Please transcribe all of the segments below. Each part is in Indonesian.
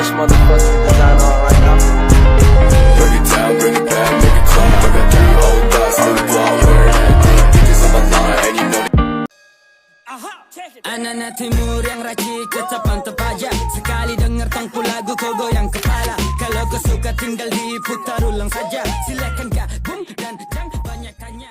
fresh motherfucking design on right now. Bring it down, bring it back, make it clap. I got 3 old thoughts, still go out wearing that thing. Bitches on my line, and you know Anak-anak timur yang racik tetap mantap aja. Sekali denger tangku lagu kau goyang kepala. Kalau kau suka tinggal diputar ulang saja. Silakan gabung dan jangan banyak tanya.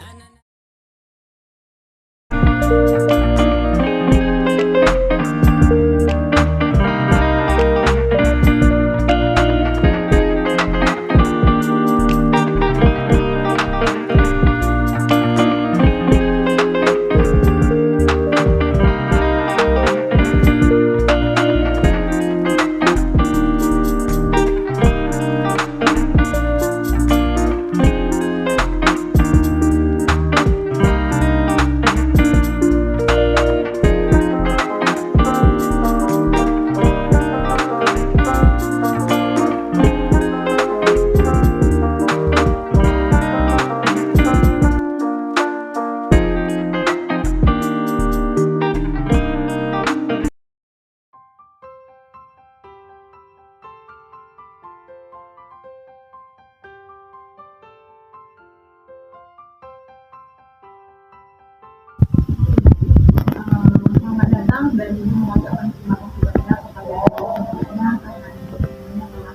Selamat datang dan mengucapkan terima kasih banyak kepada semuanya karena semuanya telah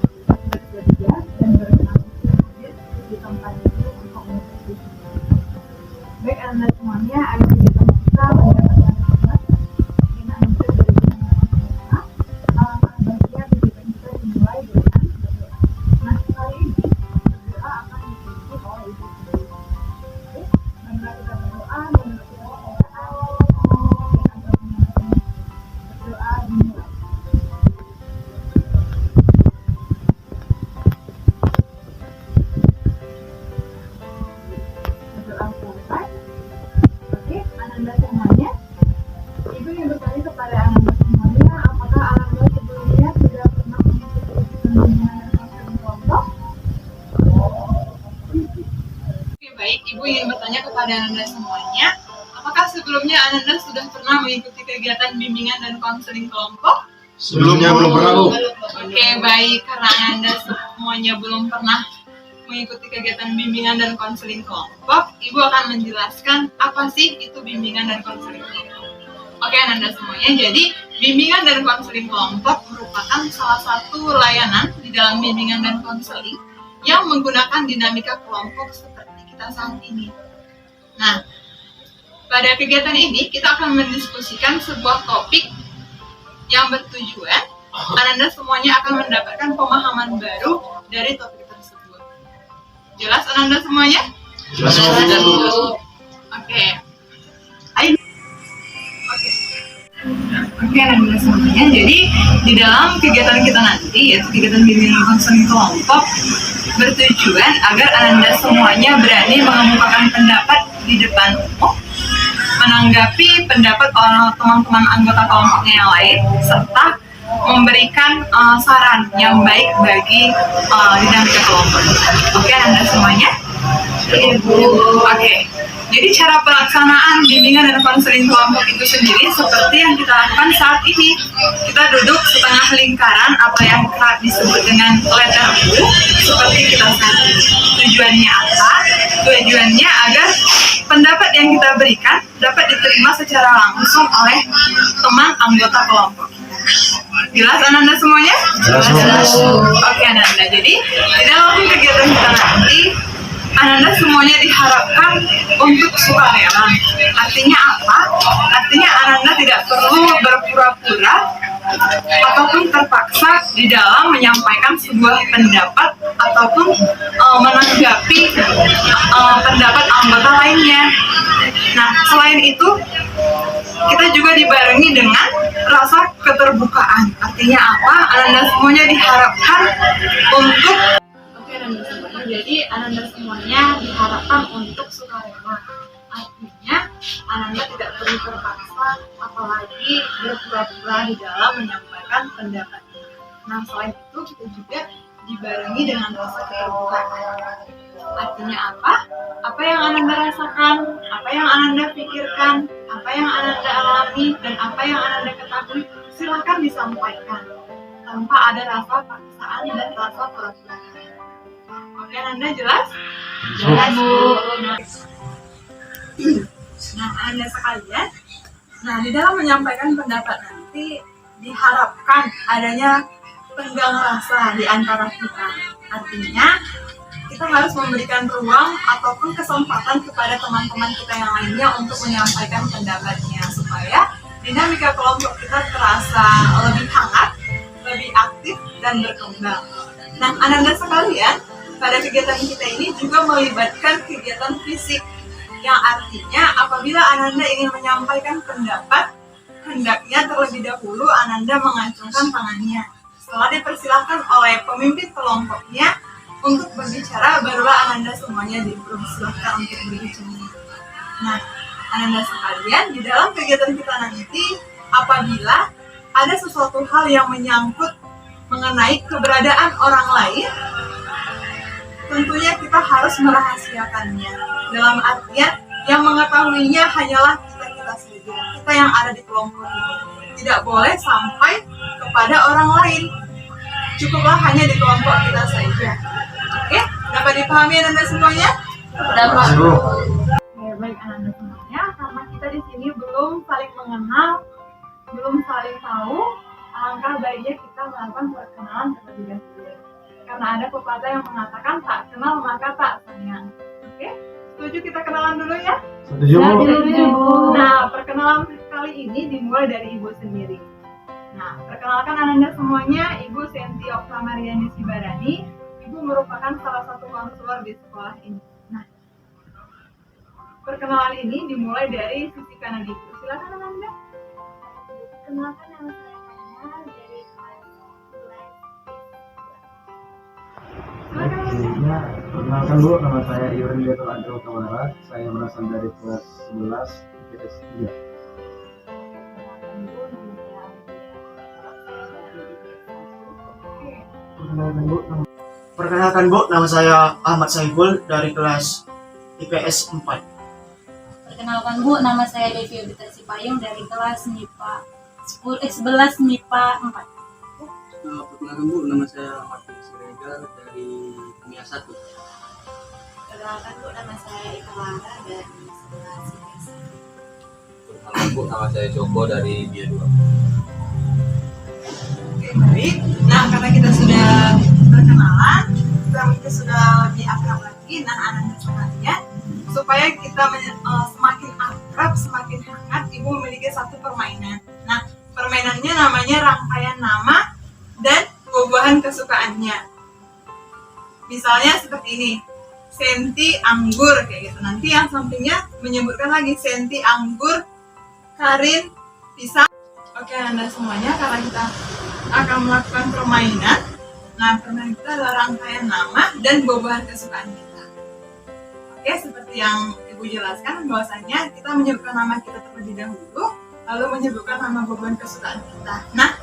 bersedia dan berkenan hadir di tempat ini untuk mengikuti. Baik Anda semuanya, ayo kita mendapatkan selamat dengan hasil dari kita. Alangkah baiknya kehidupan kita dimulai dengan berdoa. Nah, kali ini berdoa akan dipimpin oleh Ibu sendiri. Baik, mari kita berdoa menurut berdoa dimulai. Berdoa selesai. Oke, Ananda semuanya. Ibu yang bertanya kepada Ananda semuanya, apakah Ananda sebelumnya sudah pernah mengikuti bimbingan dan konseling kelompok? Oke, baik. Ibu ingin bertanya kepada Ananda semuanya, apakah sebelumnya Ananda sudah pernah mengikuti kegiatan bimbingan dan konseling kelompok? Sebelumnya belum pernah, Bu. Oke, baik. Karena Anda semuanya belum pernah mengikuti kegiatan bimbingan dan konseling kelompok, Ibu akan menjelaskan apa sih itu bimbingan dan konseling kelompok. Oke, Anda semuanya. Jadi, bimbingan dan konseling kelompok merupakan salah satu layanan di dalam bimbingan dan konseling yang menggunakan dinamika kelompok seperti kita saat ini. Nah, pada kegiatan ini, kita akan mendiskusikan sebuah topik yang bertujuan Anda semuanya akan mendapatkan pemahaman baru dari topik tersebut. Jelas Anda semuanya? Jelas. Oke. Oke, Anda semuanya. Jadi, di dalam kegiatan kita nanti, yaitu kegiatan bimbingan konseling kelompok, bertujuan agar Anda semuanya berani mengemukakan pendapat di depan umum, menanggapi pendapat teman-teman anggota kelompoknya yang lain, serta memberikan saran yang baik bagi dinamika kelompok. Oke, Anda semuanya? Oke. Jadi cara pelaksanaan bimbingan dan konseling kelompok itu sendiri seperti yang kita lakukan saat ini. Kita duduk setengah lingkaran, apa yang kerap disebut dengan letter U, seperti kita saat ini. Tujuannya apa? Tujuannya agar pendapat yang kita berikan dapat diterima secara langsung oleh teman anggota kelompok. Jelas Anda semuanya? Jelas. Oke Anda. Jadi di dalam kegiatan kita nanti Anda semuanya diharapkan untuk sukarela. Artinya apa? Artinya Anda tidak perlu berpura-pura ataupun terpaksa di dalam menyampaikan sebuah pendapat ataupun menanggapi pendapat anggota lainnya. Nah, selain itu kita juga dibarengi dengan rasa keterbukaan. Artinya apa? Anda semuanya diharapkan untuk Anda semuanya. Jadi Anda semuanya diharapkan untuk sukarela. Artinya Anda tidak perlu terpaksa, apalagi berpura-pura di dalam menyampaikan pendapatnya. Nah, selain itu kita juga dibarengi dengan rasa keterbukaan. Artinya apa? Apa yang Anda rasakan, apa yang Anda pikirkan, apa yang Anda alami, dan apa yang Anda ketahui, silakan disampaikan tanpa ada rasa paksaan dan rasa pura-pura. Oke, Ananda jelas? Jelas, Bu. Nah, Anda sekalian, di dalam menyampaikan pendapat nanti diharapkan adanya tenggang rasa di antara kita. Artinya, kita harus memberikan ruang ataupun kesempatan kepada teman-teman kita yang lainnya untuk menyampaikan pendapatnya supaya dinamika kelompok kita terasa lebih hangat, lebih aktif, dan berkembang. Nah, Ananda sekalian, pada kegiatan kita ini juga melibatkan kegiatan fisik, yang artinya apabila Ananda ingin menyampaikan pendapat, hendaknya terlebih dahulu Ananda mengacungkan tangannya. Setelah dipersilahkan oleh pemimpin kelompoknya untuk berbicara, barulah Ananda semuanya dipersilahkan untuk berbicara. Nah, Ananda sekalian, di dalam kegiatan kita nanti, apabila ada sesuatu hal yang menyangkut mengenai keberadaan orang lain, tentunya kita harus merahasiakannya. Dalam artian, yang mengetahuinya hanyalah kita saja, kita yang ada di kelompok ini. Tidak boleh sampai kepada orang lain. Cukuplah hanya di kelompok kita saja. Oke, dapat dipahami Ananda semuanya? Dapat. Baik Ananda semuanya, karena kita di sini belum saling mengenal, belum saling tahu, alangkah baiknya kita melakukan perkenalan terlebih dahulu. Karena ada pepatah yang mengatakan tak kenal maka tak sayang. Oke, setuju kita kenalan dulu ya? Setuju. Nah, perkenalan kali ini dimulai dari Ibu sendiri. Nah, perkenalkan Ananda semuanya, Ibu Senti Oktamariani Sibarani. Ibu merupakan salah satu konselor di sekolah ini. Nah, perkenalan ini dimulai dari sisi kanan Ibu. Silakan Ananda. Kenalkan nama saya Hana dari kelas 11. Perkenalkan Bu, nama saya Iwan Deto Andro Kawarat. Saya berasal dari kelas 11 IPS 3. Perkenalkan Bu, nama saya Ahmad Saiful dari kelas IPS 4. Perkenalkan Bu, nama saya Devi Obita Sipayung dari kelas MIPA 11 MIPA 4. Perkenalkan Bu, nama saya Martin Siregar dari Kimia 1. Perkenalkan Bu, nama saya Ika Lara dari 11 IPS 1. Perkenalkan Bu, nama saya Joko dari BIA 2. Oke, baik. Nah, karena kita sudah berkenalan, kita sudah lebih akrab lagi. Nah, Ananda sekalian, supaya kita semakin akrab, semakin hangat, Ibu memiliki satu permainan. Nah, permainannya namanya rangkaian nama dan buah-buahan kesukaannya. Misalnya seperti ini, Senti anggur, kayak gitu. Nanti yang sampingnya menyebutkan lagi Senti anggur, Karin pisang. Oke, Anda semuanya, karena kita akan melakukan permainan. Nah, permainan kita adalah rangkaian nama dan buah-buahan kesukaan kita. Oke, seperti yang Ibu jelaskan, bahwasanya kita menyebutkan nama kita terlebih dahulu, lalu menyebutkan nama buah-buahan kesukaan kita. Nah,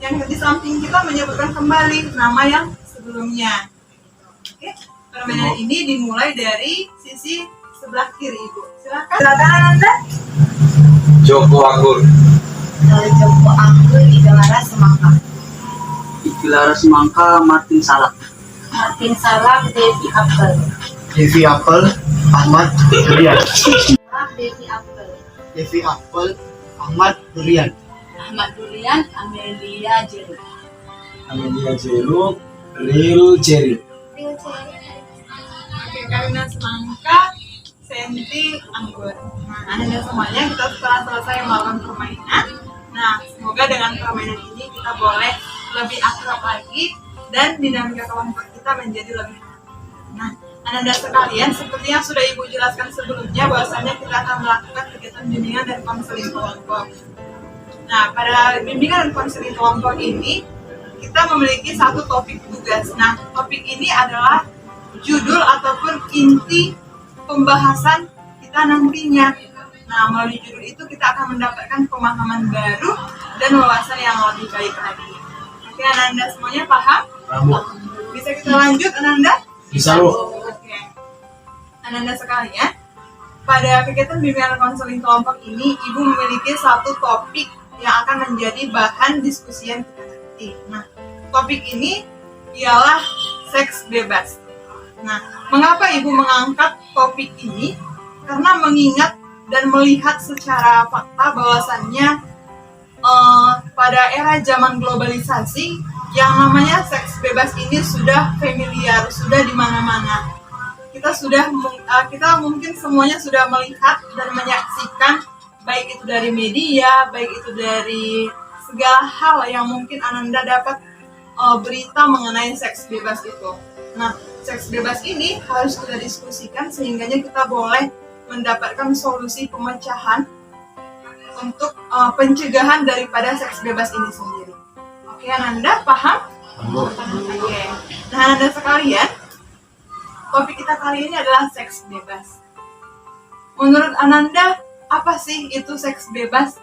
yang di samping kita menyebutkan kembali nama yang sebelumnya. Oke, permainan ini dimulai dari sisi sebelah kiri Ibu. Silakan Anda. Joko anggur. Joko Anggur di Lara Semangka. Ikilara Semangka, Martin Salak. Martin Salak, Devi Apel. Devi Apel, Ahmad Durian. Salak, Devi Apel. Devi Apel, Ahmad Durian. Ahmad Durian, Amelia Jeruk. Amelia Jeruk, Real Jerry. Oke, Karina Semangka, Senti anggur. Nah, Anda semuanya, kita setelah selesai melakukan permainan. Nah, semoga dengan permainan ini kita boleh lebih akrab lagi dan dinamika kelompok kita menjadi lebih hangat. Nah, Anda sekalian, seperti yang sudah Ibu jelaskan sebelumnya, bahwasanya kita akan melakukan kegiatan bimbingan dan konseling kelompok. Nah, pada bimbingan dan konseling kelompok ini, kita memiliki satu topik tugas. Nah, topik ini adalah judul ataupun inti pembahasan kita nantinya. Nah, melalui judul itu kita akan mendapatkan pemahaman baru dan wawasan yang lebih baik lagi. Oke, Ananda semuanya paham? Paham. Bisa kita lanjut, Ananda? Bisa Bu. Oke. Ananda sekalian, pada kegiatan bimbingan konseling kelompok ini, Ibu memiliki satu topik yang akan menjadi bahan diskusi yang kita nanti. Nah, topik ini ialah seks bebas. Nah, mengapa Ibu mengangkat topik ini? Karena mengingat dan melihat secara fakta bahwasannya pada era zaman globalisasi yang namanya seks bebas ini sudah familiar, sudah di mana-mana. Kita mungkin semuanya sudah melihat dan menyaksikan, baik itu dari media, baik itu dari segala hal yang mungkin Ananda dapat berita mengenai seks bebas itu. Nah, seks bebas ini harus kita diskusikan sehingganya kita boleh mendapatkan solusi pemecahan untuk pencegahan daripada seks bebas ini sendiri. Oke, Ananda paham? Oke. Nah, Ananda sekalian, topik kita kali ini adalah seks bebas. Menurut Ananda, apa sih itu seks bebas?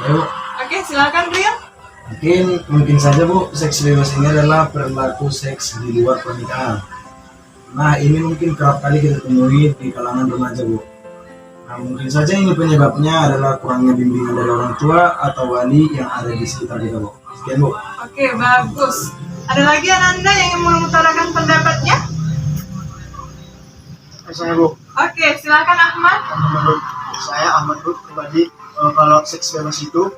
Ayo, Oke, silakan Rio. mungkin saja Bu, seks bebas ini adalah perilaku seks di luar pernikahan. Nah, ini mungkin kerap kali kita temui di kalangan remaja Bu. Nah, mungkin saja ini penyebabnya adalah kurangnya bimbingan dari orang tua atau wali yang ada di sekitar kita Bu. Sekian Bu. Oke, bagus. Ada lagi Ananda yang ingin mengutarakan pendapatnya? Saya Bu, Oke, silakan Ahmad. menurut saya Ahmad Bu pribadi, kalau seks bebas itu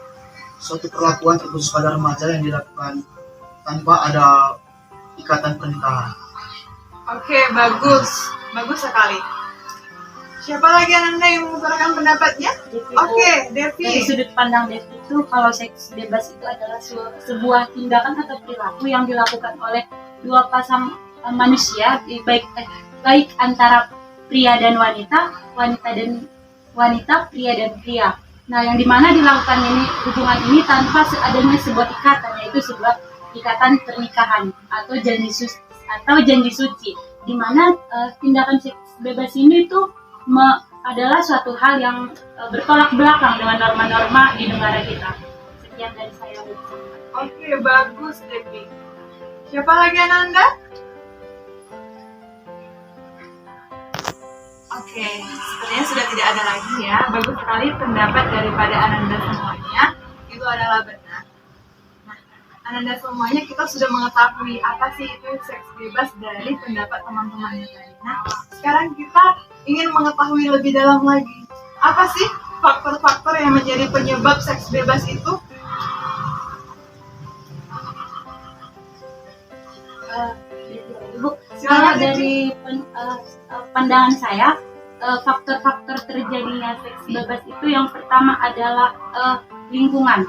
suatu perlakuan terkhusus pada remaja yang dilakukan tanpa ada ikatan pernikahan. Oke, bagus. Bagus sekali. Siapa lagi Ananda yang mengutarakan pendapatnya? Oke, Dari Devi. sudut pandang Dev itu, kalau seks bebas itu adalah sebuah tindakan atau perilaku yang dilakukan oleh dua pasang manusia, baik antara pria dan wanita, pria dan pria. Nah, yang dimana dilakukan hubungan ini tanpa adanya sebuah ikatan, yaitu sebuah ikatan pernikahan atau janji suci, dimana tindakan seks bebas ini itu adalah suatu hal yang bertolak belakang dengan norma-norma di negara kita. Sekian dari saya. Oke, bagus Devi. Siapa lagi Ananda? Oke, sepertinya sudah tidak ada lagi ya. Bagus sekali pendapat daripada Ananda semuanya. Itu adalah benar. Nah, Ananda semuanya kita sudah mengetahui apa sih itu seks bebas dari pendapat teman-temannya tadi. Nah, sekarang kita ingin mengetahui lebih dalam lagi. Apa sih faktor-faktor yang menjadi penyebab seks bebas itu? Bu, kalau dari pandangan saya, faktor-faktor terjadinya seks bebas itu yang pertama adalah lingkungan,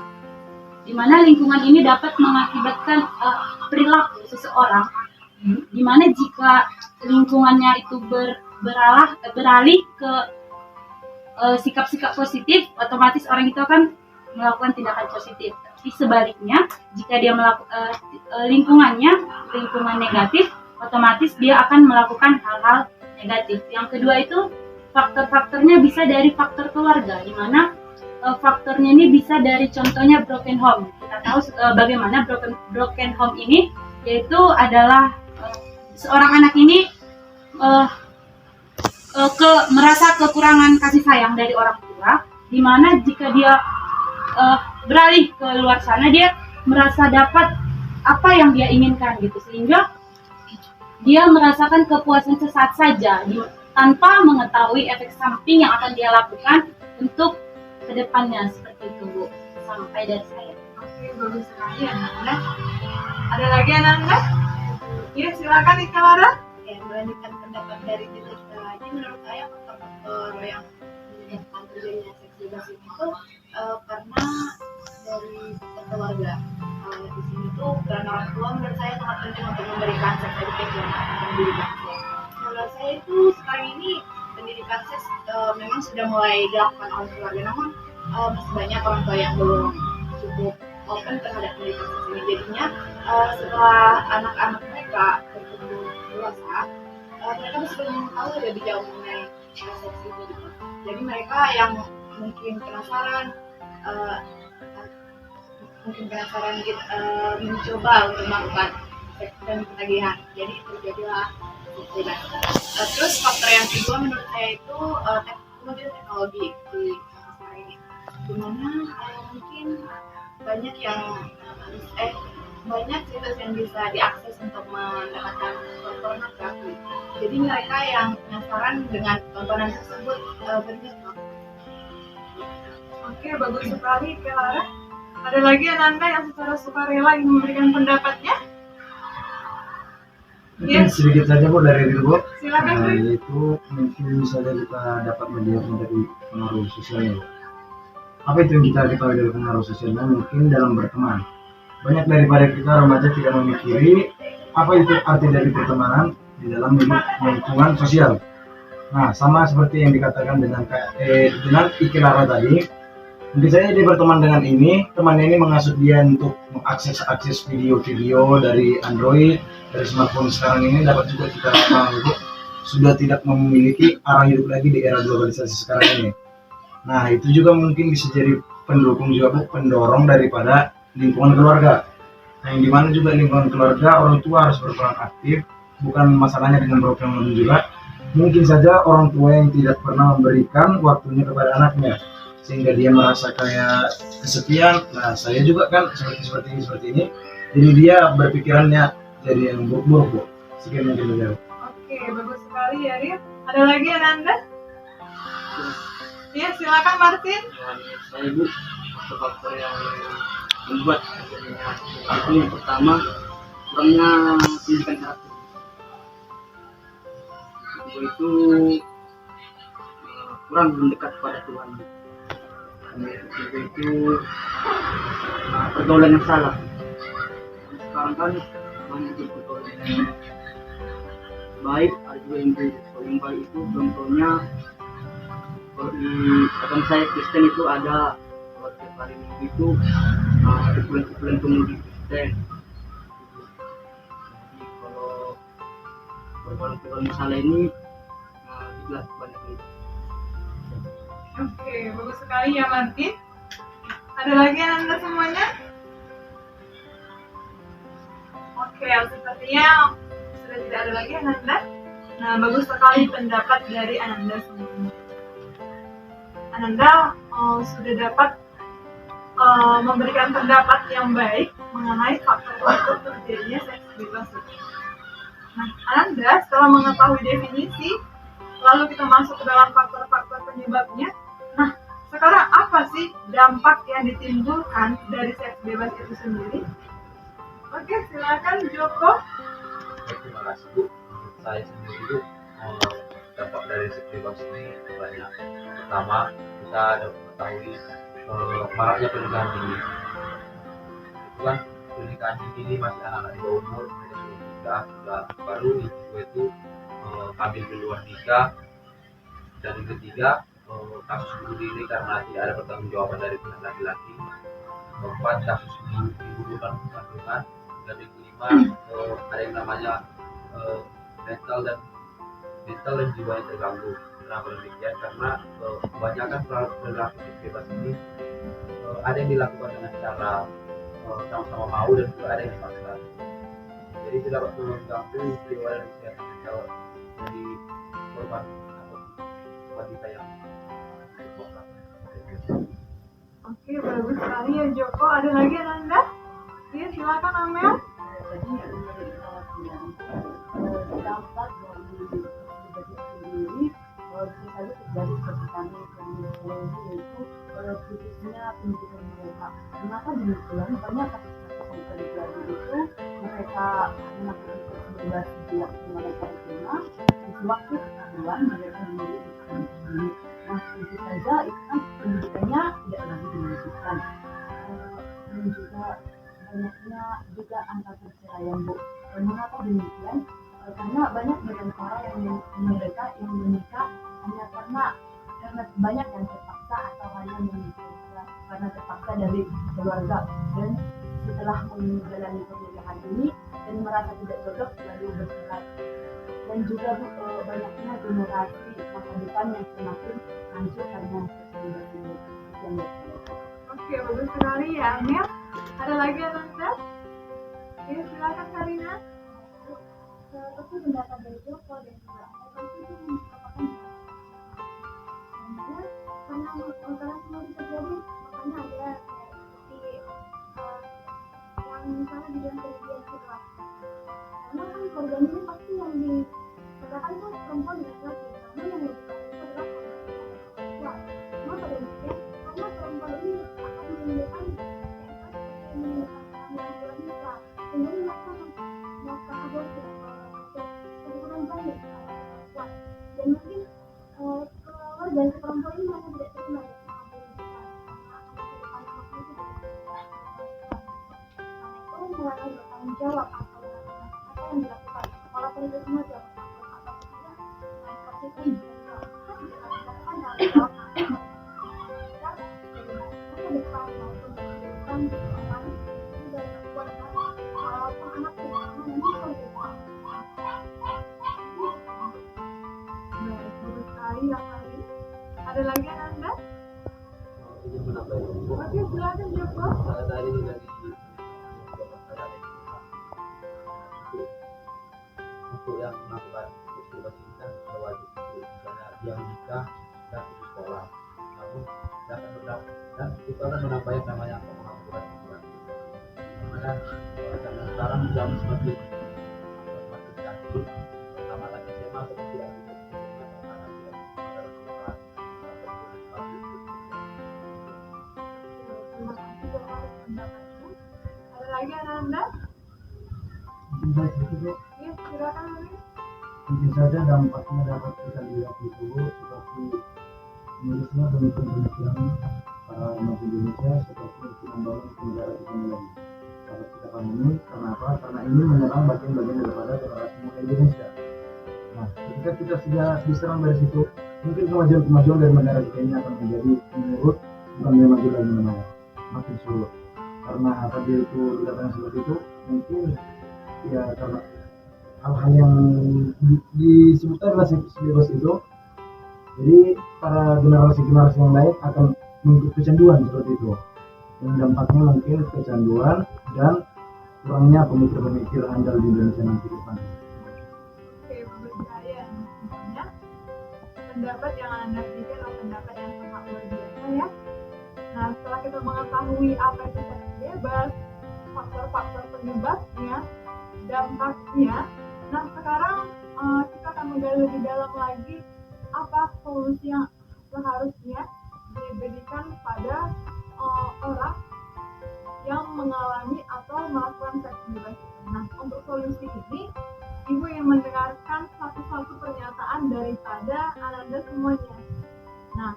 di mana lingkungan ini dapat mengakibatkan perilaku seseorang, di mana jika lingkungannya itu beralih ke sikap-sikap positif, otomatis orang itu akan melakukan tindakan positif. Tapi sebaliknya, jika dia melakukan lingkungan negatif, otomatis dia akan melakukan hal-hal negatif. Yang kedua itu faktor-faktornya bisa dari faktor keluarga, di mana faktornya ini bisa dari contohnya broken home. Kita tahu bagaimana broken home ini, yaitu adalah seorang anak ini merasa kekurangan kasih sayang dari orang tua, di mana jika dia beralih ke luar sana, dia merasa dapat apa yang dia inginkan gitu, sehingga dia merasakan kepuasan sesaat saja tanpa mengetahui efek samping yang akan dia lakukan untuk kedepannya. Seperti itu Bu, sampai dari saya. Oke, bagus sekali Ananda. Ada lagi Ananda? Ya, silakan Ika Lara. Ya, melanjutkan pendapat dari Devi tadi, menurut saya faktor yang menyebabkan terjadinya seks bebas itu karena dari faktor keluarga. Di sini tuh peran orang tua menurut saya sangat penting untuk memberikan seks education atau pendidikan seks. Menurut saya itu sekarang ini pendidikan seks memang sudah mulai dilakukan oleh keluarga, namun masih banyak orang tua yang belum cukup open terhadap pendidikan seks ini. Jadinya setelah anak-anak mereka bertumbuh dewasa, mereka sudah mengetahui lebih jauh mengenai seks itu gitu. Jadi mereka yang mungkin penasaran gitu, mencoba untuk melakukan seks dan ketagihan. Jadi terjadilah seks bebas. Terus faktor yang kedua menurut saya itu kemajuan teknologi di sekarang ini, dimana mungkin banyak yang banyak situs yang bisa diakses untuk mendapatkan pornografi. Jadi mereka yang penasaran dengan tontonan tersebut bernyetok. Oke, bagus sekali Clara. Ada lagi Ananda yang secara sukarela ingin memberikan pendapatnya? Mungkin sedikit saja Bu dari diri Bu. Silakan, Bu. Yaitu mungkin saja kita dapat melihat dari pengaruh sosialnya. Apa itu yang kita ketahui dari pengaruh sosialnya? Mungkin dalam berteman. Banyak daripada kita remaja tidak memikiri apa itu arti dari pertemanan di dalam hidup lingkungan sosial. Nah, sama seperti yang dikatakan dengan Iki Lara tadi. Mungkin saja dia berteman dengan ini, temannya ini mengasuh dia untuk mengakses video-video dari Android, dari smartphone sekarang ini dapat juga kita pahami sudah tidak memiliki arah hidup lagi di era globalisasi sekarang ini. Nah, itu juga mungkin bisa jadi pendukung juga Bu, pendorong daripada lingkungan keluarga. Nah, yang dimana juga lingkungan keluarga orang tua harus berperan aktif, bukan masalahnya dengan program juga. Mungkin saja orang tua yang tidak pernah memberikan waktunya kepada anaknya, sehingga dia merasa kayak kesepian. Nah, saya juga kan seperti ini, jadi dia berpikirannya jadi yang buruk-buruk Bu. Sekian mungkin saja. Oke, bagus sekali ya Ria. Ada lagi Ananda? Iya, silakan Martin. Saya Bu, faktor-faktor yang membuat terjadinya itu yang pertama kurangnya pendidikan karakter. Itu kurang mendekat pada Tuhan. Itu pergaulan yang salah. Sekarang kan banyak pergaulan yang baik, ada juga yang buruk. Kalau yang baik itu contohnya kalau di agama saya Kristen itu ada kalau tiap hari Minggu itu kumpulan pemudi Kristen. Jadi kalau pergaulan salah ini jelas banyak itu. Oke, bagus sekali ya Martin. Ada lagi Ananda semuanya? Oke, sepertinya sudah tidak ada lagi Ananda. Nah, bagus sekali pendapat dari Ananda semuanya. Ananda sudah dapat memberikan pendapat yang baik mengenai faktor-faktor terjadinya seks bebas. Nah, Ananda setelah mengetahui definisi, lalu kita masuk ke dalam faktor-faktor penyebabnya. Nah, sekarang apa sih dampak yang ditimbulkan dari seks bebas itu sendiri? Oke, silakan Joko. Terima kasih Bu. Saya sendiri itu dampak dari seks bebas ini banyak. Pertama, kita dapat mengetahui maraknya pernikahan dini. Itu kan pernikahan dini ini masih anak-anak di bawah umur, mereka sudah nikah, sudah baru itu ambil di luar nikah. Dan yang ketiga, kasus bunuh diri karena tidak ada pertanggungjawaban dari pihak laki-laki. Keempat, kasus digugurkan kandungan. Dan yang kelima, ada yang namanya mental dan jiwa yang terganggu. Kenapa demikian? Karena kebanyakan perilaku bebas ini ada yang dilakukan dengan cara sama-sama mau dan juga ada yang dipaksa. Jadi tidak dapat mengganggu jiwa dan kesehatan mental dari korban atau wanita yang berkorban. Oke, bagus sekali ya Joko. Ada lagi Ananda? Iya, silakan Amel. Jadi dampak dari sendiri bisa saja terjadi seperti kami yaitu putusnya pendidikan mereka. Kenapa demikian? Banyak kasus-kasus yang terjadi itu mereka melakukan seks bebas di waktu mereka SMA, di waktu ketahuan mereka sendiri sendiri. Nah, tentu saja itu kan pendidikannya tidak lagi dilanjutkan. Dan juga banyaknya juga angka perceraian Bu. Mengapa demikian? Karena banyak mereka yang menikah hanya karena banyak yang terpaksa atau hanya menikah karena terpaksa dari keluarga, dan setelah menjalani pernikahan ini dan merasa tidak cocok lalu bercerai. Dan juga banyaknya generasi masa depan yang semakin hancur karena seks ini. Oke, bagus sekali ya Amel. Ada lagi Ananda? Ya, silakan Karina. Tapi pendapat dari Joko dan juga pasti itu merupakan karena semua bisa terjadi, makanya ada seperti yang misalnya bilang kemudian situasi, karena kan korban ini pasti yang dikatakan itu perempuan dan laki-laki, karena yang dikatakan itu adalah perempuan. Cuma pada akhirnya karena perempuan ini akan menimbulkan wanita, sehingga mereka melakukan aborsi atau kebutuhan banyak perempuan, dan mungkin keluarga si perempuan ini mereka tidak terima mulai bertanggung jawab apa yang dilakukan walaupun itu semua jawab atau tidak mereka pasti tidak akan jawab ke depan maupun ke depan orang sudah kuat walaupun anak tidak nanti kalau bagus sekali ya kali. Ada lagi Anda? Ingin menambah ilmu. Oke, silakan jawab. Saya tadi dari untuk yang melakukan seks bebas ini kan wajib, misalnya dia menikah dan putus sekolah, namun dia akan berdampak dan itu akan menambah yang namanya pengangguran pikiran. Karena sekarang zaman semakin canggih, pertama lagi SMA seperti yang Terima kasih atas pendapatnya. Ada lagi Anda? Ya, silakan Anda. Mungkin saja dampaknya dapat kita lihat itu seperti misalnya pemikiran para umat Indonesia seperti untuk membangun negara kita lagi. Dapat kita pahami kenapa? Karena ini menyerang bagian-bagian daripada generasi muda Indonesia. Nah, ketika kita sudah diserang dari situ, mungkin kemajuan dari negara kita ini akan menjadi menurut bukan lebih maju lagi namanya, makin sulit. Karena tadi itu dikatakan seperti itu, mungkin ya karena hal-hal yang disebutkan adalah seks bebas itu, jadi para generasi-generasi yang lain akan mengikuti kecanduan seperti itu, yang dampaknya mungkin kecanduan dan kurangnya pemikir-pemikir andal di Indonesia nanti ke depan. Oke, menurut saya sebenarnya pendapat yang Anda berikan adalah pendapat yang sangat luar biasa ya. Nah, setelah kita mengetahui apa itu seks bebas, faktor-faktor penyebabnya, dampaknya, nah sekarang kita akan menggali lebih dalam lagi apa solusi yang seharusnya diberikan pada orang yang mengalami atau melakukan seks bebas. Nah, untuk solusi ini, Ibu ingin mendengarkan satu-satu pernyataan daripada Ananda semuanya. Nah,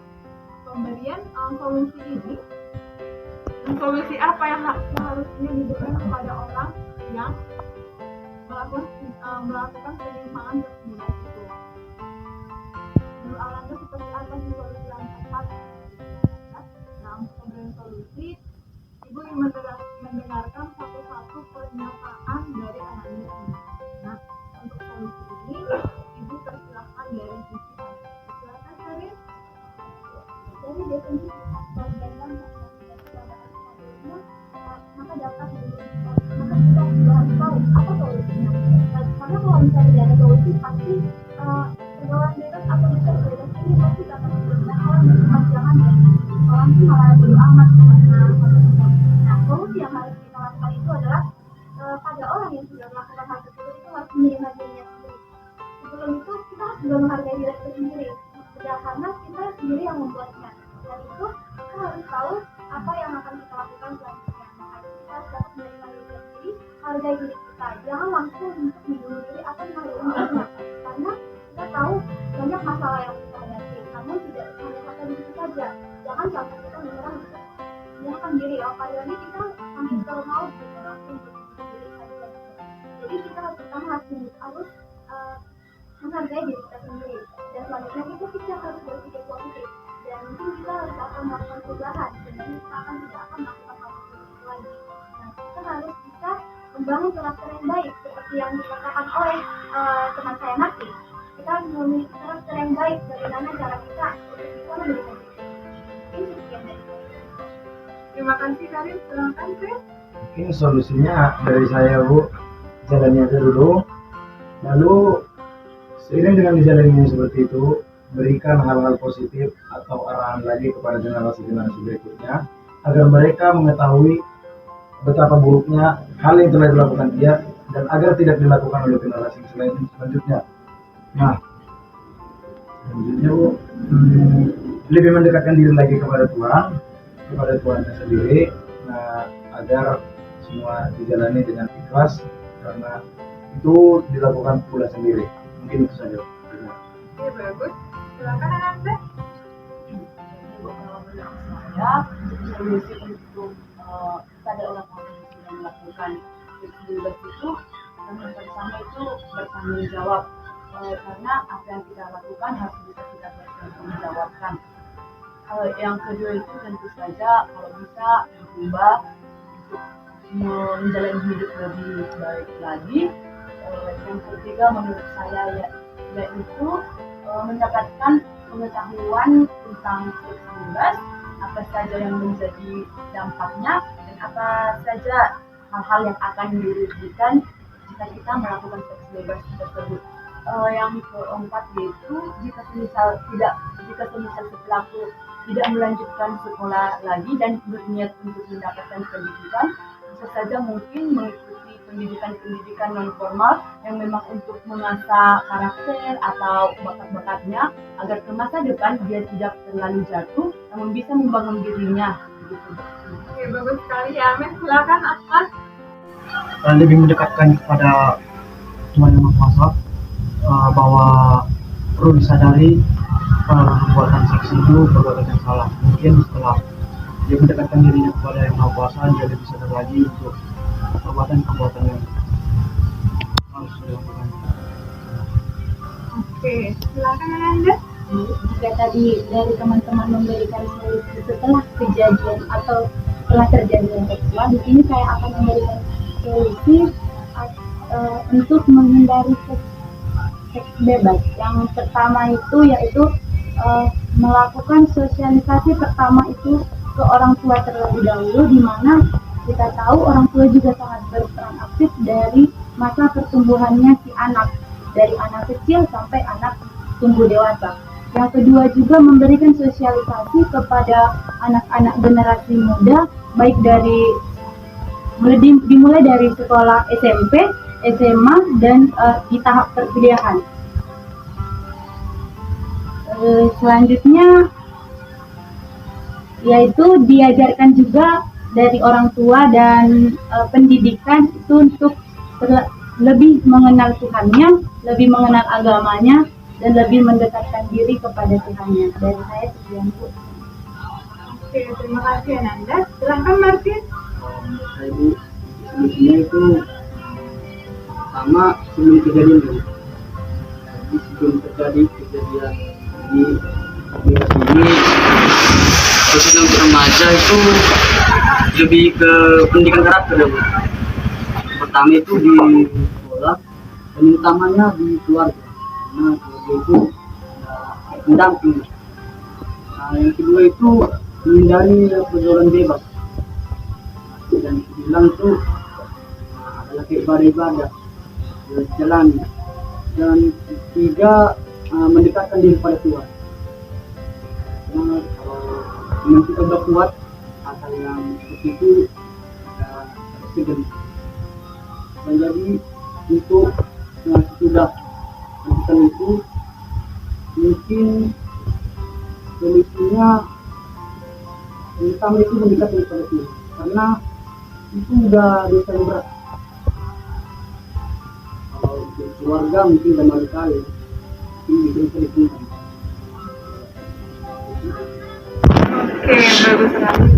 pemberian solusi ini, solusi apa yang seharusnya diberikan kepada orang yang melakukan penyimpangan seks bebas itu. Menurut Ananda seperti apa sih solusi yang tepat? Nah, untuk pemberian solusi, Ibu ingin mendengarkan satu-satu pernyataan dari Ananda ini. Nah, untuk solusi ini, Ibu persilahkan dari sisi Ananda. Silakan, Karin. Dari definisi korban maka dapat maka kita harus tahu apa solusinya. Karena kalau misalnya tidak ada solusi pasti pergaulan bebas atau seks bebas ini pasti dapat menggunakan orang berkepanjangan dan orang itu malah bodo amat. Nah, solusi yang harus kita lakukan itu adalah pada orang yang sudah melakukan hal tersebut itu harus menerima dirinya sendiri. Sebelum itu kita harus juga menghargai diri kita sendiri. Karena kita sendiri yang membuatnya. Dan itu kita harus tahu apa yang akan kita lakukan selanjutnya. Makanya kita harus dapat menerima diri kita sendiri, hargai diri kita. Jangan langsung untuk membunuh diri atau menghargai dirinya. Karena kita tahu banyak masalah yang kita hadapi. Namun tidak hanya sampai di situ saja. Jangan sampai kita menyerahkan diri. Padahal ini kita sampai kalau mau kita langsung membunuh diri saja. Jadi kita pertama harus menghargai diri kita sendiri. Dan selanjutnya kita harus berpikir positif. Dan mungkin kita harus akan melakukan perubahan dan kita tidak akan melakukan hal tersebut lagi. Nah, kita harus bisa membangun karakter yang baik seperti yang dikatakan oleh teman saya Nati. Kita harus memiliki karakter yang baik. Bagaimana cara kita untuk bisa memberikan diri. Ini sekian dari saya. Terima kasih, Karin. Silakan, Chris. Mungkin solusinya dari saya, Bu, jalani aja dulu. Lalu seiring dengan dijalaninya seperti itu, berikan hal-hal positif atau arahan lagi kepada generasi-generasi berikutnya agar mereka mengetahui betapa buruknya hal yang telah dilakukan dia dan agar tidak dilakukan oleh generasi selanjutnya. Nah, selanjutnya Bu, lebih mendekatkan diri lagi kepada Tuhan sendiri, nah, agar semua dijalani dengan ikhlas karena itu dilakukan pula sendiri. Mungkin itu saja. Oke, bagus. Silakan Anda. Kalau menurut saya, solusi untuk pada orang-orang yang sudah melakukan seks bebas itu, yang pertama itu bertanggung jawab, karena apa yang kita lakukan harus bisa kita bertanggung jawabkan. Yang kedua itu tentu saja kalau bisa berubah untuk menjalani hidup lebih baik lagi. Yang ketiga menurut saya yaitu mendapatkan pengetahuan tentang seks bebas, apa saja yang menjadi dampaknya dan apa saja hal-hal yang akan dirugikan jika kita melakukan seks bebas tersebut. Yang keempat yaitu jika semisal si pelaku tidak melanjutkan sekolah lagi dan berniat untuk mendapatkan pendidikan, bisa saja mungkin mengikuti pendidikan non formal yang memang untuk mengasah karakter atau bakat-bakatnya agar ke masa depan dia tidak terlalu jatuh, namun bisa membangun dirinya. Begitu. Oke, bagus sekali ya, Amin. Silakan Ahmad. Lebih mendekatkan kepada Tuhan Yang Maha Kuasa, bahwa perlu disadari perbuatan seks itu perbuatan yang salah. Mungkin setelah dia mendekatkan dirinya kepada Yang Maha Kuasa, dia lebih sadar lagi untuk perbuatan yang harus dilakukan. Oke, silakan Anda. Jika tadi dari teman-teman memberikan solusi setelah kejadian atau setelah terjadinya seksual, di sini saya akan memberikan solusi untuk menghindari seks bebas. Yang pertama itu yaitu melakukan sosialisasi pertama itu ke orang tua terlebih dahulu, di mana kita tahu orang tua juga sangat berperan aktif dari masa pertumbuhannya si anak, dari anak kecil sampai anak tumbuh dewasa. Yang kedua juga memberikan sosialisasi kepada anak-anak generasi muda, baik dimulai dari sekolah SMP, SMA, dan di tahap perkuliahan. Selanjutnya yaitu diajarkan juga dari orang tua dan pendidikan itu untuk lebih mengenal Tuhannya, lebih mengenal agamanya, dan lebih mendekatkan diri kepada Tuhannya. Dari saya sekian Bu. Oke, terima kasih Ananda. Silakan Martin. Menurut saya Bu, solusinya itu pertama sebelum kejadian dulu. Jadi sebelum terjadi kejadian di aplikasi ini, khususnya untuk remaja itu lebih ke pendidikan karakter ya Bu. Pertama itu di sekolah dan utamanya di keluarga, karena keluarga itu pendamping. Nah, yang kedua itu menghindari pergaulan bebas, dan bilang itu adalah ibadah jalan. Dan ketiga mendekatkan diri pada Tuhan. Karena kalau kita udah kuat, asal yang seperti itu segera. Dan jadi untuk sudah melakukan itu, mungkin solusinya yang pertama itu mendekatkan pada Tuhan, karena itu udah dosa yang berat. Kalau di keluarga mungkin udah malu kali, ini bisa dikunci. Oke, bagus sekali.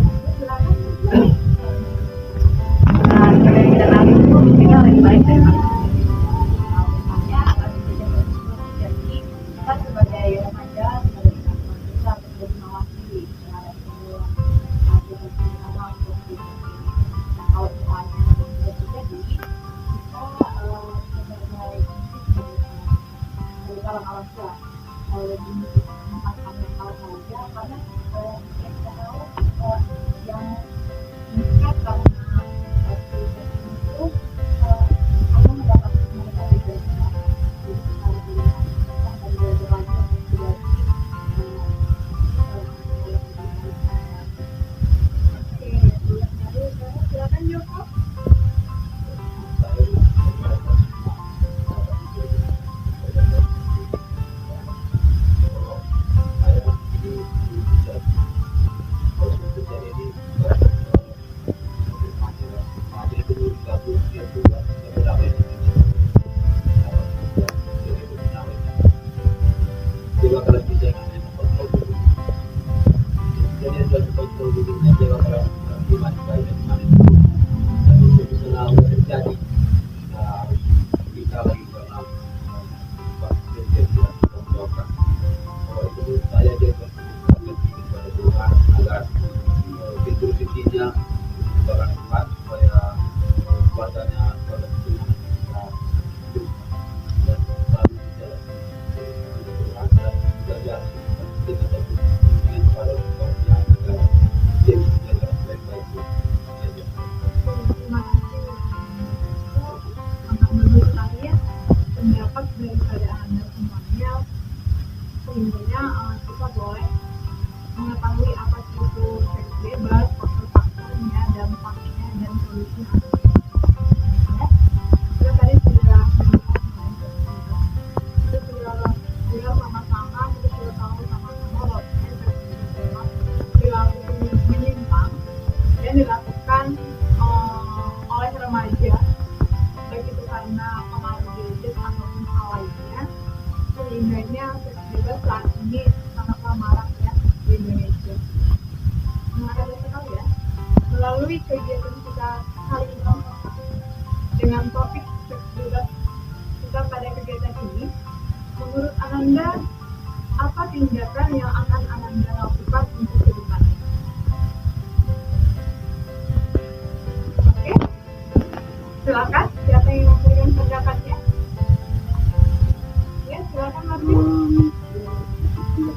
Nah, pada kita tadi itu kita lebih baik dari Misalnya jadi kita sebagai remaja kita harus mengawasi terhadap semua aktivitas sama untuk kalau misalnya terjadi kita sebagai kalau orang tua lebih mengatakan kalau saja karena kita tahu yang meningkat karena itu akan mendapat mereka juga jadi kalau dilihat dari berbagai dari silakan Joko. mengakhiri kegiatan kita kali ini dengan topik seks bebas kita pada kegiatan ini. Menurut Ananda, apa tindakan yang akan Ananda lakukan untuk ke depan? Oke, silakan. Siapa yang memberikan pendapatnya? Ya, silakan Martin.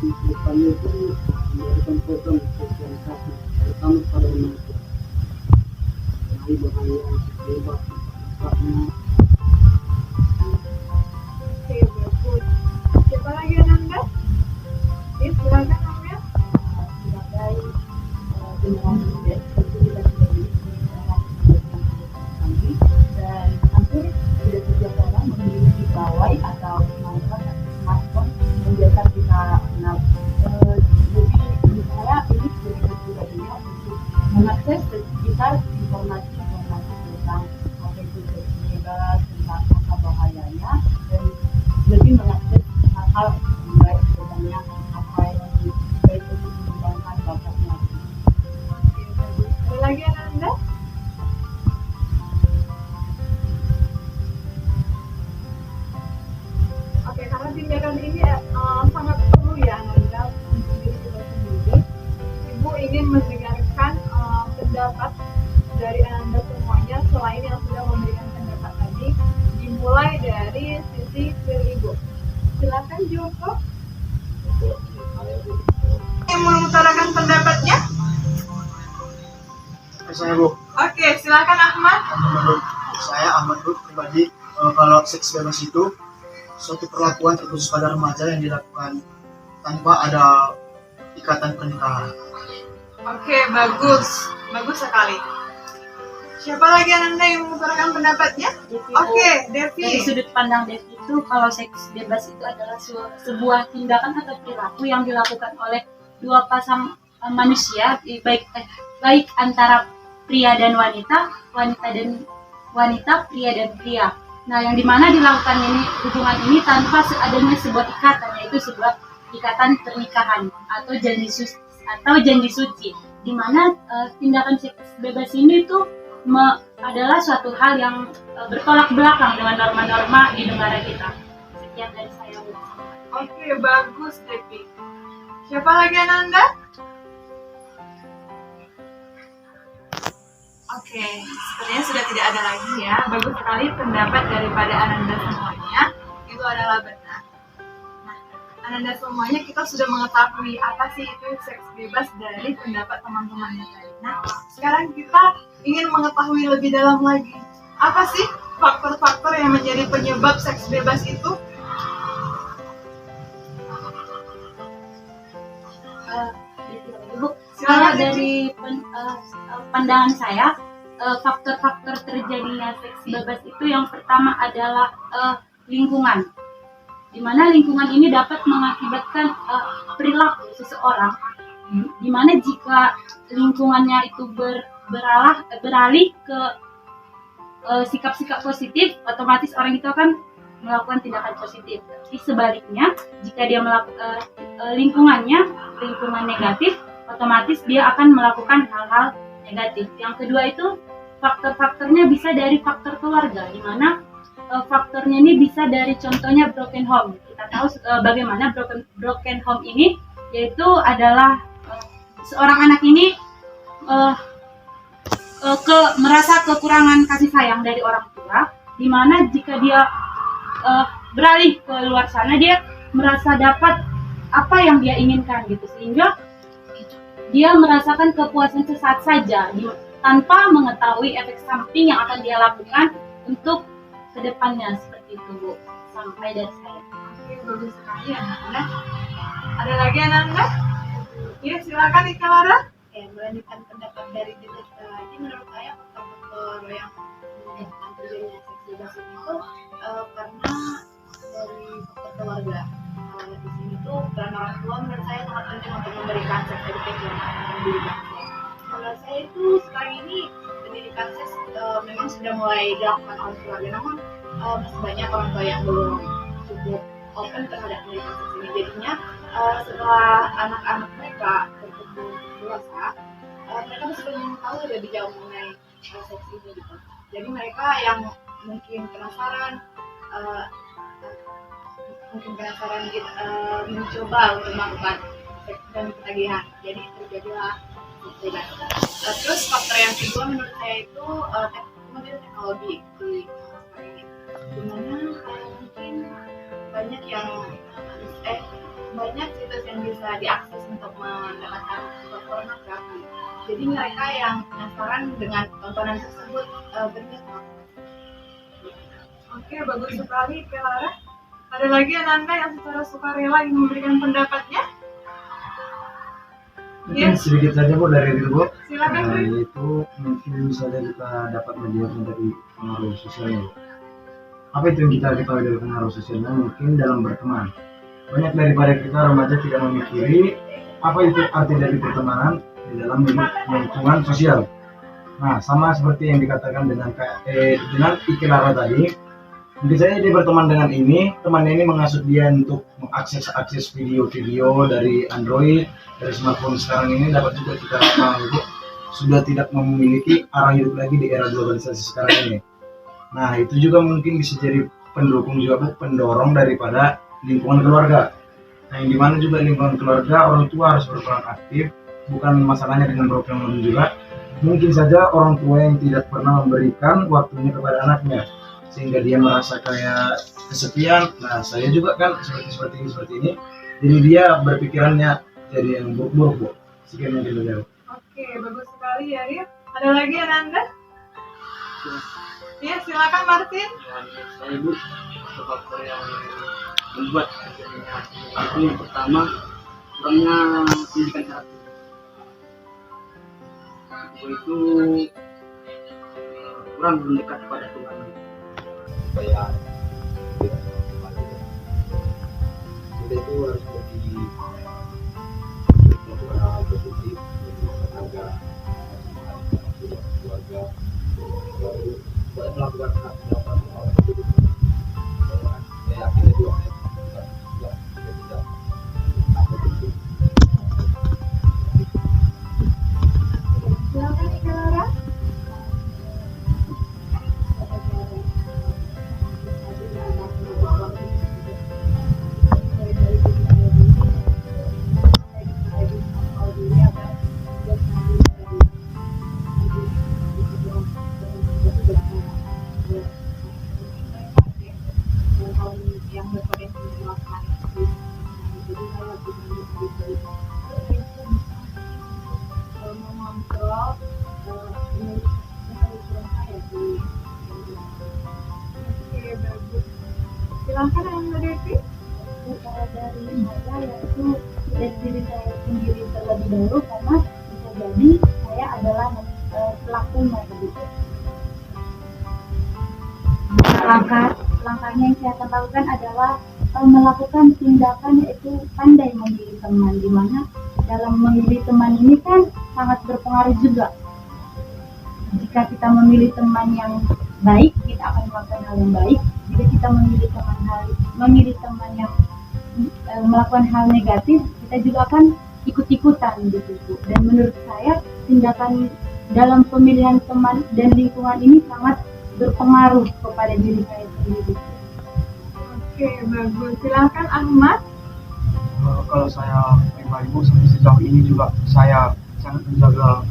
Depannya itu memberikan program sosialisasi terutama pada remaja mengenai bahaya seks bebas, manfaatnya. Oke, bagus. Siapa lagi Ananda? Ya, silakan Amel. Sebagai generasi muda tentu kita sudah kami dan hampir tidak setiap orang memiliki gawai atau kemampuan smartphone yang biasa kita kenal. Jadi saya ini sebagai pribadinya untuk mengakses sekitar informasi-informasi tentang apa itu seks bebas, tentang apa bahayanya, dan lebih mengakses hal-hal yang baik sebenarnya apa yang baik untuk mengembangkan bakatnya. Ada lagi Ananda? Oke, karena tindakan ini sangat perlu ya Ananda untuk diri kita sendiri. Ibu ingin mendengarkan pendapat dari Ananda semuanya selain yang sudah memberikan pendapat tadi, dimulai dari sisi Ibu. Silakan Joko yang mengutarakan pendapatnya. Saya Bu, Oke, silakan Ahmad. menurut saya Ahmad Bu pribadi, kalau seks bebas itu suatu perlakuan terkhusus pada remaja yang dilakukan tanpa ada ikatan pernikahan. Oke, bagus. Bagus sekali. Siapa lagi Ananda yang mengutarakan pendapatnya? Oke, Dari Devi. sudut pandang Devi itu, kalau seks bebas itu adalah sebuah tindakan atau perilaku yang dilakukan oleh dua pasang manusia, baik antara pria dan wanita, pria dan pria. Nah, yang dimana dilakukan hubungan ini tanpa adanya sebuah ikatan, yaitu sebuah ikatan pernikahan atau janji suci, dimana tindakan seks bebas ini tuh adalah suatu hal yang bertolak belakang dengan norma-norma di negara kita. Sekian dari saya. Oke, bagus Devi. Siapa lagi Ananda? Oke, sepertinya sudah tidak ada lagi ya. Bagus sekali pendapat daripada Ananda semuanya. Itu adalah benar. Nah, Ananda semuanya kita sudah mengetahui apa sih itu seks bebas dari pendapat teman-temannya tadi. Nah, sekarang kita ingin mengetahui lebih dalam lagi. Apa sih faktor-faktor yang menjadi penyebab seks bebas itu? Kalau dari pandangan saya, faktor-faktor terjadinya seks bebas itu yang pertama adalah lingkungan, di mana lingkungan ini dapat mengakibatkan perilaku seseorang, di mana jika lingkungannya itu beralih ke sikap-sikap positif, otomatis orang itu akan melakukan tindakan positif. Tapi sebaliknya, jika dia melakukan lingkungan negatif, otomatis dia akan melakukan hal-hal negatif. Yang kedua itu faktor-faktornya bisa dari faktor keluarga, di mana faktornya ini bisa dari contohnya broken home. Kita tahu bagaimana broken home ini, yaitu adalah seorang anak ini merasa kekurangan kasih sayang dari orang tua, di mana jika dia beralih ke luar sana, dia merasa dapat apa yang dia inginkan gitu, sehingga dia merasakan kepuasan sesaat saja tanpa mengetahui efek samping yang akan dia lakukan untuk kedepannya. Seperti itu Bu, sampai dari saya. Oke, bagus sekali Ananda. Ada lagi Ananda? Ya, silakan Ika Lara. Ya, melanjutkan pendapat dari Devi lagi, menurut saya faktor yang menyebabkan terjadinya seks bebas itu karena dari faktor keluarga. Di sini tuh peran orang tua menurut saya sangat penting untuk memberikan seks education atau pendidikan seks. Menurut saya itu sekarang ini pendidikan seks memang sudah mulai dilakukan oleh keluarga, namun masih banyak orang tua yang belum cukup open terhadap pendidikan seks ini. Jadinya setelah anak-anak mereka bertumbuh dewasa, mereka masih belum tahu lebih jauh mengenai seks ini gitu. Jadi mereka yang mungkin penasaran gitu, mencoba untuk melakukan seks dan ketagihan. Jadi terjadilah seks bebas. Terus faktor yang kedua menurut saya itu kemajuan teknologi di masa ini, dimana mungkin banyak yang banyak situs yang bisa diakses untuk mendapatkan pornografi. Jadi mereka yang penasaran dengan tontonan tersebut berniat. Oke, bagus sekali Kelara. Ada lagi Ananda yang secara sukarela ingin memberikan pendapatnya? Mungkin sedikit saja Bu dari diri Bu. Silakan, Bu. Yaitu mungkin saja kita dapat melihat dari pengaruh sosialnya. Apa itu yang kita ketahui dari pengaruh sosialnya? Mungkin dalam berteman. Banyak daripada kita remaja tidak memikiri apa itu arti dari pertemanan di dalam lingkungan sosial. Nah, sama seperti yang dikatakan dengan Ike Lara tadi. Mungkin saja dia berteman dengan ini, temannya ini mengasut dia untuk mengakses video-video dari Android, dari smartphone sekarang ini dapat juga kita pahami sudah tidak memiliki arah hidup lagi di era globalisasi sekarang ini. Nah, itu juga mungkin bisa jadi pendukung juga Bu, pendorong daripada lingkungan keluarga. Nah, yang dimana juga lingkungan keluarga orang tua harus berperan aktif, bukan masalahnya dengan program juga. Mungkin saja orang tua yang tidak pernah memberikan waktunya kepada anaknya, sehingga dia merasa kayak kesepian. Nah, saya juga kan seperti ini. Jadi dia berpikirannya jadi yang buruk-buruk Bu. Sekian yang kita tahu. Oke, bagus sekali ya Rif. Ada lagi Ananda? Ya, silakan Martin. Saya Bu, faktor yang membuat terjadinya itu yang pertama kurangnya pendidikan karakter. Itu kurang mendekat kepada Tuhan. Supaya kita itu harus lebih melakukan hal positif tenaga keluarga, baru melakukan hal positif. Saya yakin itu tidak apa itu. Silakan Ike Lara. Yang berpotensi melakukan jadi saya mengontrol penelitian saya di. Oke, bagus. Silakan Ananda Devi. Cara dari saya yaitu dari diri saya sendiri terlebih dahulu, karena bisa jadi saya adalah pelakunya begitu. Langkahnya yang saya akan lakukan adalah melakukan tindakan yaitu pandai memilih teman, di mana dalam memilih teman ini kan sangat berpengaruh juga. Jika kita memilih teman yang baik, kita akan melakukan hal yang baik. Jika kita memilih teman yang melakukan hal negatif, kita juga akan ikut-ikutan gitu. Dan menurut saya tindakan dalam pemilihan teman dan lingkungan ini sangat berpengaruh kepada diri saya sendiri. Oke, bagus. Silakan Ahmad. Kalau saya pribadi Bu, sampai sejauh ini juga saya sangat menjaga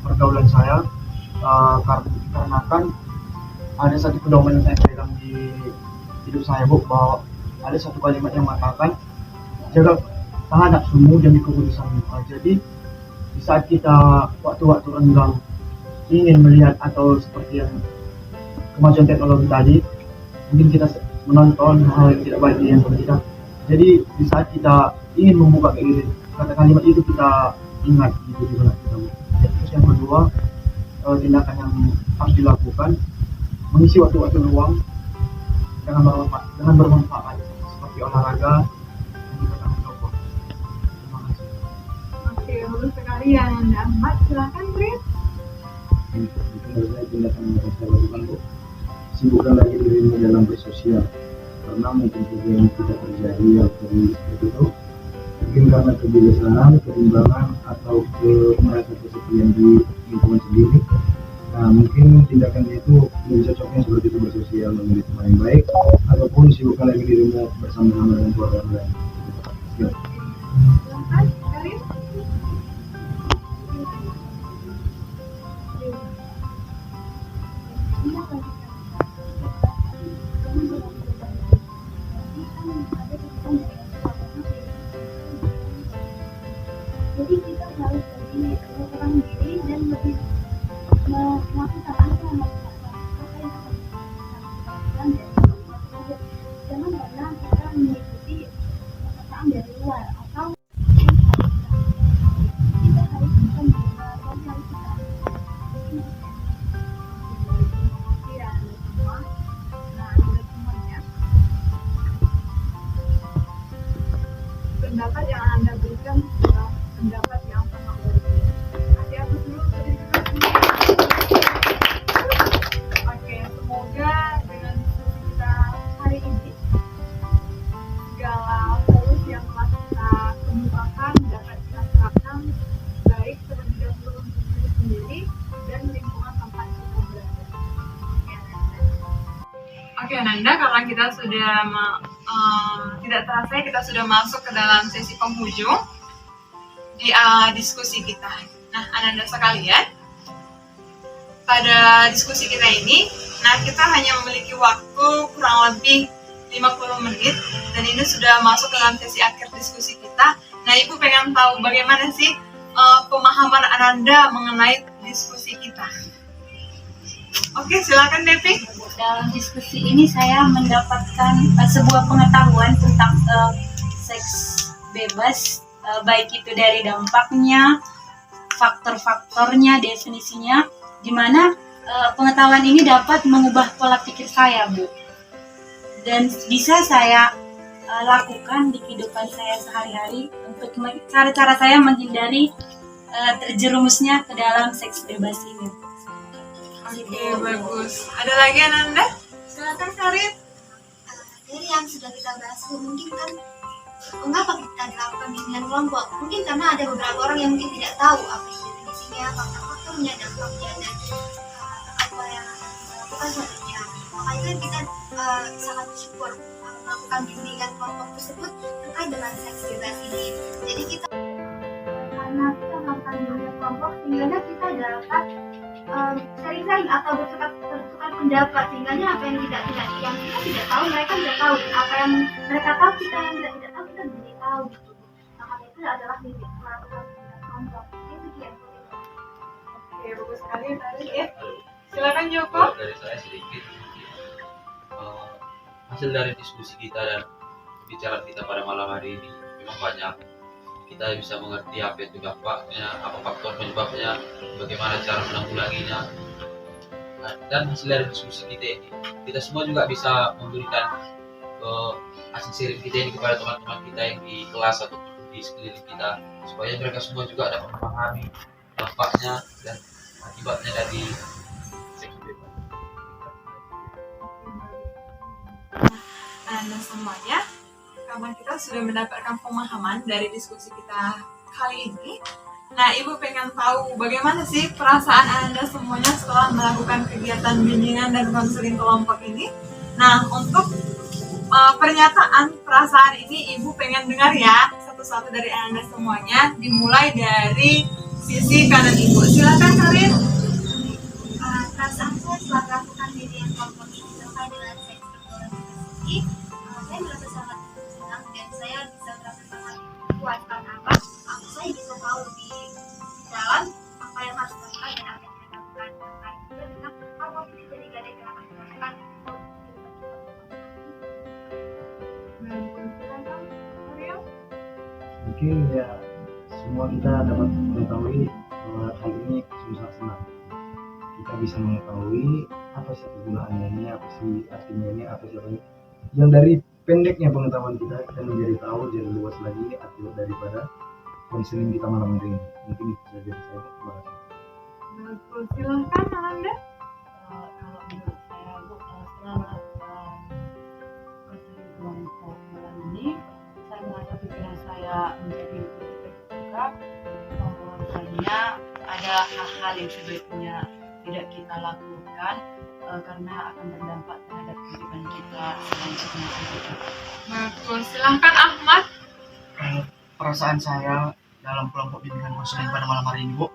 pergaulan saya, karena kan ada satu pedoman yang saya pegang di hidup saya Bu, bahwa ada satu kalimat yang mengatakan jaga tahan nafsumu demi kekudusanmu. Jadi di saat kita waktu-waktu renggang ingin melihat atau seperti yang kemajuan teknologi tadi, mungkin kita menonton hal yang tidak baik di handphone kita. Jadi di saat kita ingin membuka kayak gitu, kata kalimat itu kita ingat gitu di benak kita. Terus yang kedua, tindakan yang harus dilakukan mengisi waktu-waktu luang dengan bermanfaat seperti olahraga dan juga tanggung jawab. Terima kasih. Oke, bagus sekali ya Ananda Ahmad. Silakan Chris. Menurut saya tindakan yang harus saya lakukan Bu, sibukkan lagi dirimu dalam bersosial, karena mungkin saja yang tidak terjadi yang seperti itu mungkin karena kebiasaan, ketimbangan, atau merasa kesepian di lingkungan sendiri. Nah, mungkin tindakannya itu lebih cocoknya seperti itu, bersosial, memilih teman yang baik, ataupun sibukkan lagi dirimu bersama-sama dengan keluarga lain. Ya. Silakan, Karin. Jadi kita harus lebih mengurang diri dan lebih melakukan apa yang harus dilakukan dari rumah tersebut. Jangan pernah kita mengikuti perkataan dari luar atau kita harus bisa mendengar dan harus kita tidak ada semua. Nah, ada semuanya. Pendapat yang Anda berikan adalah pendapat yang sangat luar biasa. Kasih aku dulu dari dulu. Oke, semoga dengan diskusi kita hari ini segala solusi yang telah kita kemukakan dapat kita terapkan baik terlebih dahulu untuk diri sendiri dan lingkungan tempat kita berada. Oke, Nanda, karena kita sudah tidak terasa kita sudah masuk ke dalam sesi penghujung di diskusi kita. Nah, Ananda sekalian, pada diskusi kita ini, nah kita hanya memiliki waktu kurang lebih 50 menit dan ini sudah masuk ke dalam sesi akhir diskusi kita. Nah, Ibu pengen tahu bagaimana sih pemahaman Ananda mengenai diskusi kita. Oke, silakan Devi. Dalam diskusi ini saya mendapatkan sebuah pengetahuan tentang seks bebas, baik itu dari dampaknya, faktor-faktornya, definisinya, di mana pengetahuan ini dapat mengubah pola pikir saya, Bu. Dan bisa saya lakukan di kehidupan saya sehari-hari untuk cara-cara saya menghindari terjerumusnya ke dalam seks bebas ini. Oke, bagus. Ada lagi Ananda? Silakan Karin. Dari yang sudah kita bahas, mungkin kan mengapa kita dilakukan bimbingan kelompok? Mungkin karena ada beberapa orang yang mungkin tidak tahu apa itu definisinya, faktor-faktornya, dampaknya, dan apa yang kita lakukan selanjutnya. Makanya kita sangat bersyukur melakukan bimbingan kelompok tersebut terkait dengan seks bebas ini. Jadi kita karena kita melakukan bimbingan kelompok, sehingga kita dapat sharing atau bertukar pendapat, sehingga apa yang kita tidak tahu mereka tidak tahu, dan apa yang mereka tahu kita yang tidak tahu kita jadi tahu gitu. Maka itu adalah melakukan bimbingan kelompok. Itu yang Oke, bagus sekali tadi ya. Silakan Joko. Dari saya sedikit hasil dari diskusi kita dan pembicaraan kita pada malam hari ini memang banyak. Kita bisa mengerti apa itu dampaknya, apa faktor penyebabnya, bagaimana cara menanggulanginya. Dan hasil dari diskusi kita ini, kita semua juga bisa memberikan hasil sharing kita ini kepada teman-teman kita yang di kelas atau di sekeliling kita, supaya mereka semua juga dapat memahami dampaknya dan akibatnya dari seks bebas. Anda semuanya, karena kita sudah mendapatkan pemahaman dari diskusi kita kali ini. Nah, Ibu pengen tahu bagaimana sih perasaan Anda semuanya setelah melakukan kegiatan bimbingan dan konseling kelompok ini. Nah, untuk pernyataan perasaan ini Ibu pengen dengar ya satu-satu dari Anda semuanya, dimulai dari sisi kanan Ibu. Silakan Karin. perasaan saya setelah melakukan bimbingan kelompok ini terkait dengan seks bebas ini, saya merasa sangat senang dan saya bisa merasa sangat puas karena apa? Saya bisa tahu lebih dalam apa yang harus dilakukan dan apa yang saya lakukan terkait juga dengan hal positif dari gadai yang akan dilakukan. Mungkin ya semua kita dapat mengetahui bahwa hal ini susah senang. Kita bisa mengetahui apa sih kegunaannya ini, apa sih artinya ini, apa sih apa ini. Yang dari pendeknya pengetahuan kita menjadi tahu, jadi luas lagi arti daripada konseling kita malam hari ini. Mungkin itu saja dari saya. Terima kasih. Bagus, silahkan Ananda. Kalau menurut saya, Bu, setelah melakukan konseling kelompok malam ini, saya merasa pikiran saya menjadi hal yang sebaiknya tidak kita lakukan karena akan berdampak terhadap kehidupan kita selanjutnya. Bagus, silahkan Ahmad. Perasaan saya dalam kelompok bimbingan konseling pada malam hari ini, Bu,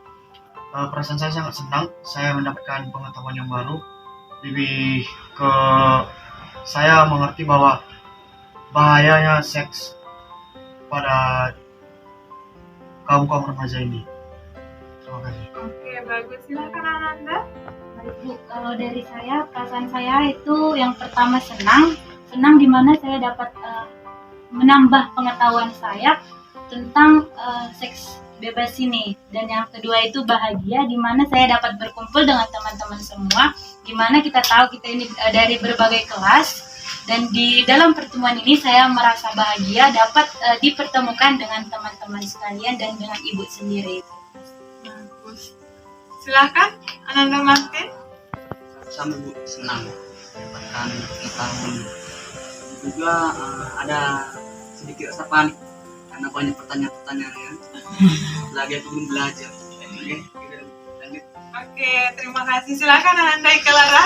perasaan saya sangat senang. Saya mendapatkan pengetahuan yang baru. Lebih ke saya mengerti bahwa bahayanya seks pada kaum remaja ini. Terima kasih. Oke, bagus. Silahkan Ananda. Baik, Bu, kalau dari saya, perasaan saya itu yang pertama senang di mana saya dapat menambah pengetahuan saya tentang seks bebas ini, dan yang kedua itu bahagia di mana saya dapat berkumpul dengan teman-teman semua, di mana kita tahu kita ini dari berbagai kelas, dan di dalam pertemuan ini saya merasa bahagia dapat dipertemukan dengan teman-teman sekalian dan dengan ibu sendiri. Bagus. Silahkan Ananda Martin. Sama Bu, senang mendapatkan pengetahuan. Juga ada sedikit rasa panik karena banyak pertanyaan-pertanyaan ya. Lagi aku belum belajar. Oke, kita lanjut. Oke, terima kasih. Silakan Ananda Ikelara.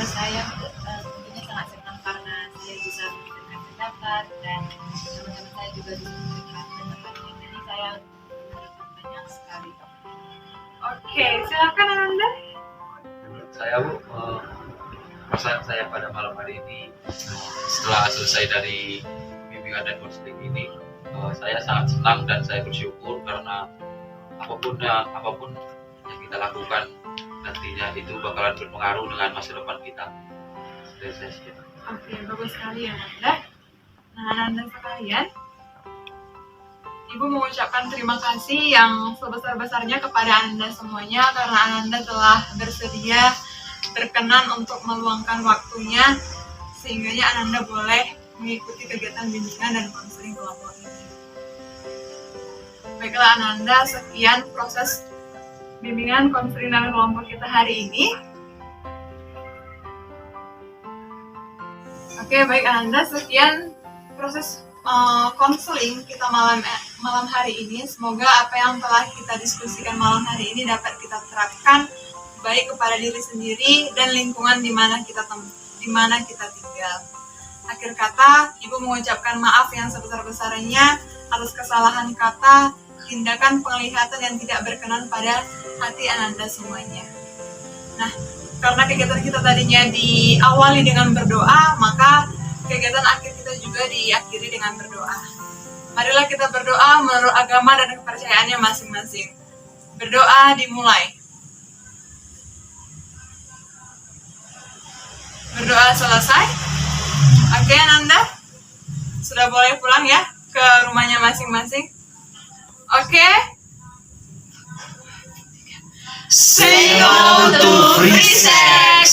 Saya tentunya sangat senang karena saya bisa memberikan pendapat dan teman-teman saya juga bisa memberikan pendapatnya. Jadi saya mendapatkan banyak sekali. Oke, silakan Ananda. Menurut saya, Bu, perasaan saya pada malam hari ini setelah selesai dari bimbingan dan konseling ini, saya sangat senang dan saya bersyukur karena apapun yang kita lakukan nantinya itu bakalan berpengaruh dengan masa depan kita. Oke, bagus sekali Ananda. Nah, Ananda sekalian, Ibu mengucapkan terima kasih yang sebesar-besarnya kepada Anda semuanya karena Ananda telah bersedia berkenan untuk meluangkan waktunya sehingga Ananda boleh mengikuti kegiatan bimbingan dan konseling kelompok ini. Baiklah Ananda, sekian proses bimbingan konseling dan kelompok kita hari ini. Oke, baik Ananda, sekian proses konseling kita malam hari ini. Semoga apa yang telah kita diskusikan malam hari ini dapat kita terapkan baik kepada diri sendiri dan lingkungan di mana kita tinggal. Akhir kata, Ibu mengucapkan maaf yang sebesar-besarnya atas kesalahan kata, tindakan, penglihatan yang tidak berkenan pada hati Ananda semuanya. Nah, karena kegiatan kita tadinya diawali dengan berdoa, maka kegiatan akhir kita juga diakhiri dengan berdoa. Marilah kita berdoa menurut agama dan kepercayaannya masing-masing. Berdoa dimulai. Berdoa selesai. Oke, Ananda, sudah boleh pulang ya ke rumahnya masing-masing. Oke. Say no to free sex.